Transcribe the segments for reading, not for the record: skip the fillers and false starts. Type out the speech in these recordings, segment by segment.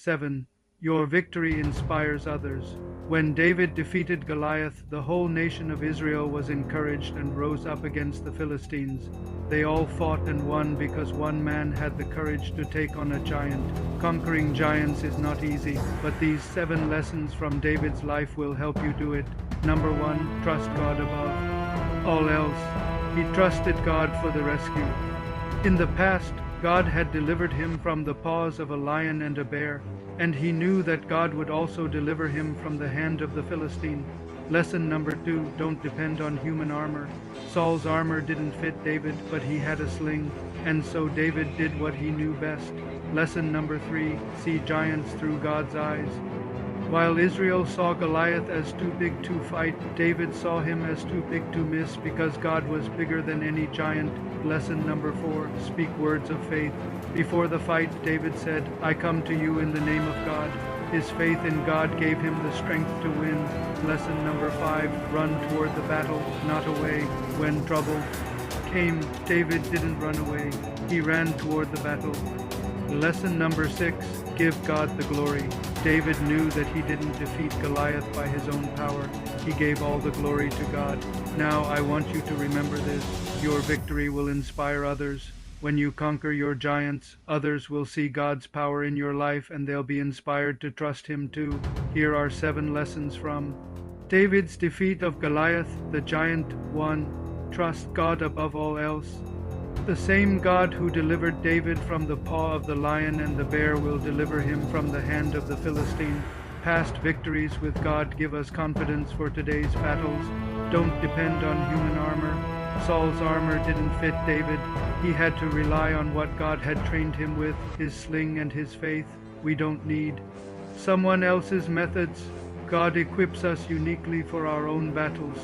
7. Your victory inspires others. When David defeated Goliath, the whole nation of Israel was encouraged and rose up against the Philistines. They all fought and won because one man had the courage to take on a giant. Conquering giants is not easy, but these 7 lessons from David's life will help you do it. Number 1, trust God above all else. He trusted God for the rescue. In the past, God had delivered him from the paws of a lion and a bear, and he knew that God would also deliver him from the hand of the Philistine. Lesson number 2, don't depend on human armor. Saul's armor didn't fit David, but he had a sling, and so David did what he knew best. Lesson number 3, see giants through God's eyes. While Israel saw Goliath as too big to fight, David saw him as too big to miss because God was bigger than any giant. Lesson number 4, speak words of faith. Before the fight, David said, I come to you in the name of God. His faith in God gave him the strength to win. Lesson number 5, run toward the battle, not away. When trouble came, David didn't run away. He ran toward the battle. Lesson number 6, give God the glory. David knew that he didn't defeat Goliath by his own power. He gave all the glory to God. Now I want you to remember this. Your victory will inspire others. When you conquer your giants, others will see God's power in your life and they'll be inspired to trust Him too. Here are 7 lessons from David's defeat of Goliath, the giant. 1. Trust God above all else. The same God who delivered David from the paw of the lion and the bear will deliver him from the hand of the Philistine. Past victories with God give us confidence for today's battles. Don't depend on human armor. Saul's armor didn't fit David. He had to rely on what God had trained him with, his sling and his faith. We don't need someone else's methods. God equips us uniquely for our own battles.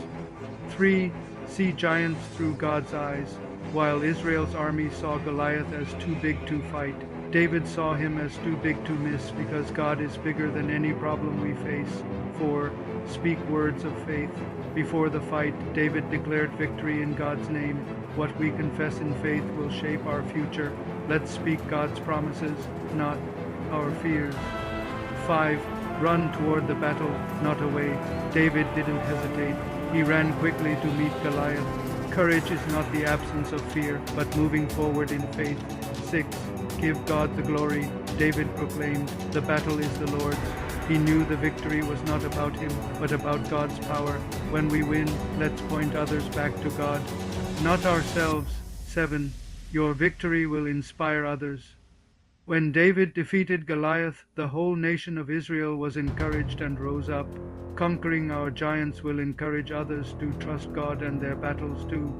3. See giants through God's eyes. While Israel's army saw Goliath as too big to fight, David saw him as too big to miss because God is bigger than any problem we face. 4. Speak words of faith. Before the fight, David declared victory in God's name. What we confess in faith will shape our future. Let's speak God's promises, not our fears. 5. Run toward the battle, not away. David didn't hesitate. He ran quickly to meet Goliath. Courage is not the absence of fear, but moving forward in faith. 6. Give God the glory. David proclaimed, the battle is the Lord's. He knew the victory was not about him, but about God's power. When we win, let's point others back to God, not ourselves. 7. Your victory will inspire others. When David defeated Goliath, the whole nation of Israel was encouraged and rose up. Conquering our giants will encourage others to trust God and their battles too.